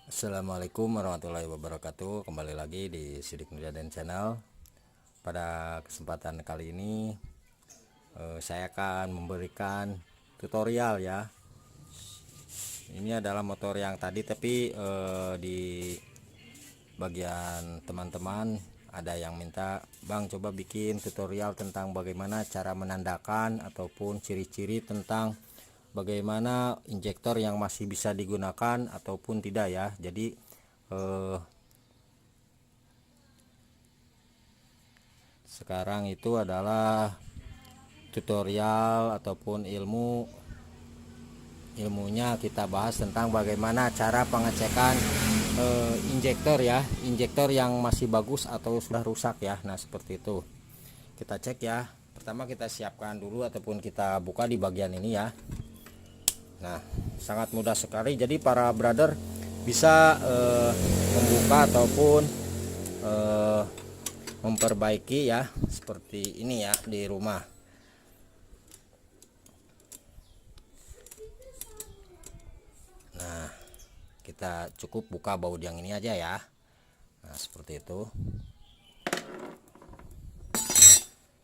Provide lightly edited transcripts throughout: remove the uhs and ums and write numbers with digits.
Assalamualaikum warahmatullahi wabarakatuh. Kembali lagi di Sidik Nurjadin Channel. Pada kesempatan kali ini saya akan memberikan tutorial ya. Ini adalah motor yang tadi, tapi di bagian teman-teman ada yang minta, "Bang, coba bikin tutorial tentang bagaimana cara menandakan ataupun ciri-ciri tentang bagaimana injektor yang masih bisa digunakan ataupun tidak ya." Jadi sekarang itu adalah tutorial ataupun ilmunya kita bahas tentang bagaimana cara pengecekan injektor ya, injektor yang masih bagus atau sudah rusak ya. Nah, seperti itu kita cek ya. Pertama kita siapkan dulu ataupun kita buka di bagian ini ya. Nah, sangat mudah sekali, jadi para brother bisa membuka ataupun memperbaiki ya, seperti ini ya di rumah. Nah, kita cukup buka baut yang ini aja ya. Nah, seperti itu.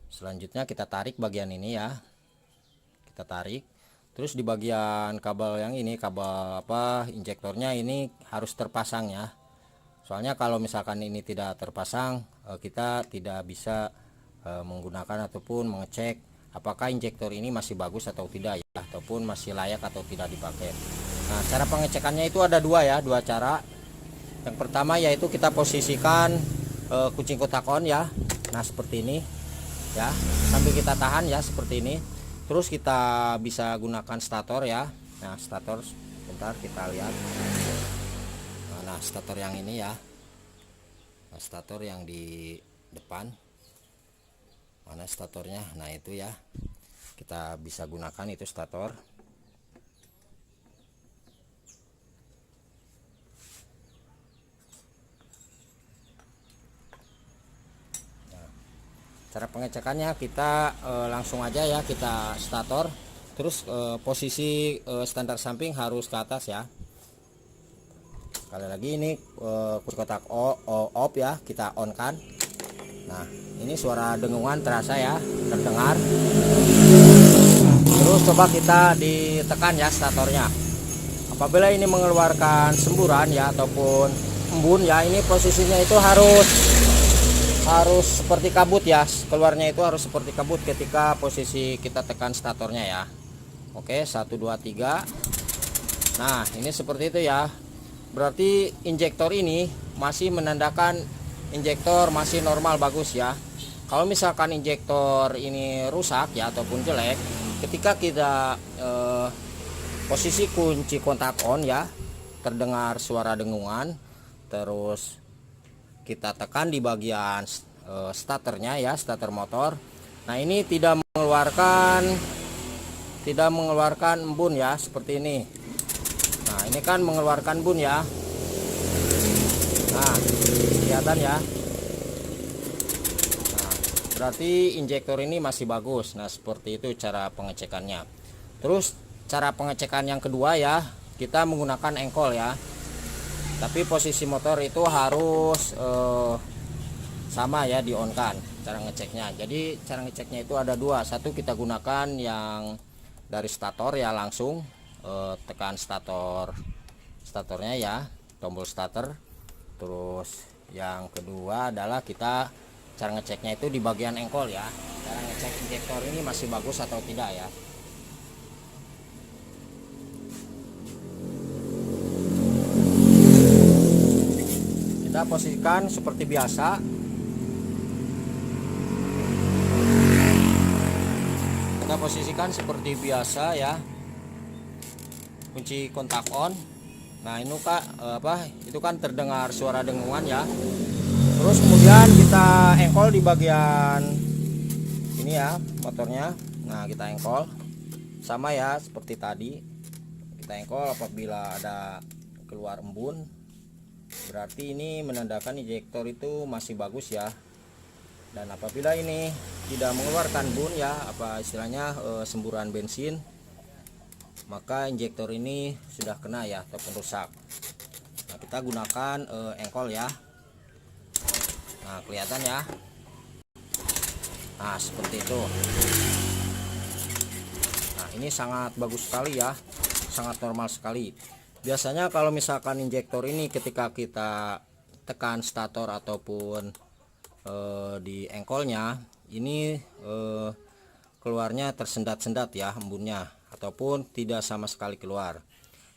Selanjutnya kita tarik bagian ini ya, kita tarik. Terus di bagian kabel yang ini, kabel injektornya ini harus terpasang ya. Soalnya kalau misalkan ini tidak terpasang, kita tidak bisa menggunakan ataupun mengecek apakah injektor ini masih bagus atau tidak ya, ataupun masih layak atau tidak dipakai. Nah, cara pengecekannya itu ada dua cara. Yang pertama yaitu kita posisikan kucing kotak on ya. Nah, seperti ini ya, sambil kita tahan ya, seperti ini. Terus kita bisa gunakan stator ya. Nah, stator bentar kita lihat. Nah, stator yang ini ya. Nah, stator yang di depan. Mana statornya? Nah, itu ya. Kita bisa gunakan itu stator. Nah, cara pengecekannya kita langsung aja ya, kita stator. Terus posisi standar samping harus ke atas ya. Sekali lagi ini kotak off ya, kita on kan. Nah, ini suara dengungan terasa ya, terdengar. Terus coba kita ditekan ya statornya. Apabila ini mengeluarkan semburan ya ataupun embun ya, ini posisinya itu harus seperti kabut ya. Keluarnya itu harus seperti kabut ketika posisi kita tekan statornya ya. Oke, 1 2 3. Nah, ini seperti itu ya. Berarti injektor ini masih menandakan injektor masih normal bagus ya. Kalau misalkan injektor ini rusak ya ataupun jelek, ketika kita posisi kunci kontak on ya, terdengar suara dengungan, terus kita tekan di bagian starternya ya, starter motor. Nah, ini tidak mengeluarkan embun ya, seperti ini. Nah, ini kan mengeluarkan embun ya. Nah, kelihatan ya. Nah, berarti injektor ini masih bagus. Nah, seperti itu cara pengecekannya. Terus cara pengecekan yang kedua ya, kita menggunakan engkol ya. Tapi posisi motor itu harus sama ya, di on kan cara ngeceknya. Jadi cara ngeceknya itu ada dua. Satu, kita gunakan yang dari stator ya, langsung tekan statornya ya, tombol starter. Terus yang kedua adalah kita cara ngeceknya itu di bagian engkol ya, cara ngecek injektor ini masih bagus atau tidak ya. Kita posisikan seperti biasa. Kita posisikan seperti biasa ya, kunci kontak on. Nah, ini itu kan terdengar suara dengungan ya. Terus kemudian kita engkol di bagian ini ya, motornya. Nah, kita engkol sama ya seperti tadi. Kita engkol apabila ada keluar embun, berarti ini menandakan injektor itu masih bagus ya. Dan apabila ini tidak mengeluarkan embun ya, istilahnya semburan bensin, maka injektor ini sudah kena ya ataupun rusak. Nah, kita gunakan engkol ya. Nah, kelihatan ya. Nah, seperti itu. Nah, ini sangat bagus sekali ya, sangat normal sekali. Biasanya kalau misalkan injektor ini ketika kita tekan stator ataupun di engkolnya ini keluarnya tersendat-sendat ya embunnya, ataupun tidak sama sekali keluar.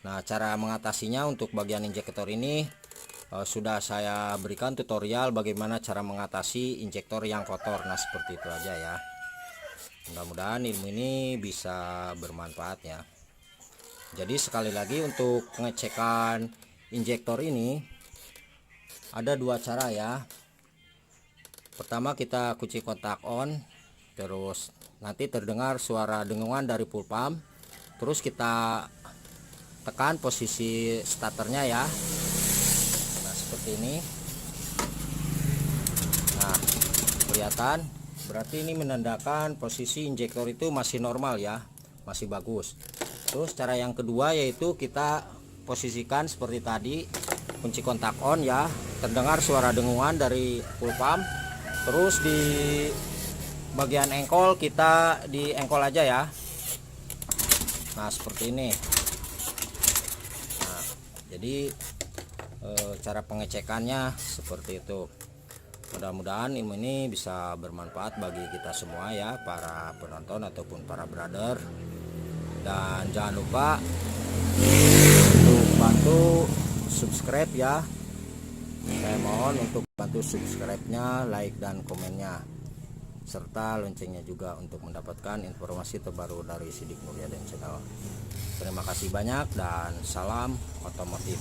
Nah, cara mengatasinya untuk bagian injektor ini sudah saya berikan tutorial bagaimana cara mengatasi injektor yang kotor. Nah, seperti itu aja ya. Mudah-mudahan ilmu ini bisa bermanfaat ya. Jadi sekali lagi untuk pengecekan injektor ini ada dua cara ya. Pertama, kita kunci kontak on, terus nanti terdengar suara dengungan dari full pump, terus kita tekan posisi starternya ya. Nah, seperti ini. Nah, kelihatan, berarti ini menandakan posisi injektor itu masih normal ya, masih bagus. Terus cara yang kedua yaitu kita posisikan seperti tadi, kunci kontak on ya, terdengar suara dengungan dari full pump. Terus di bagian engkol kita di engkol aja ya. Nah, seperti ini. Nah, jadi cara pengecekannya seperti itu. Mudah-mudahan ilmu ini bisa bermanfaat bagi kita semua ya, para penonton ataupun para brother. Dan jangan lupa untuk bantu subscribe ya. Saya mohon untuk bantu subscribe-nya, like dan komennya, serta loncengnya juga untuk mendapatkan informasi terbaru dari Sidik Mulyadin Channel. Terima kasih banyak dan salam otomotif.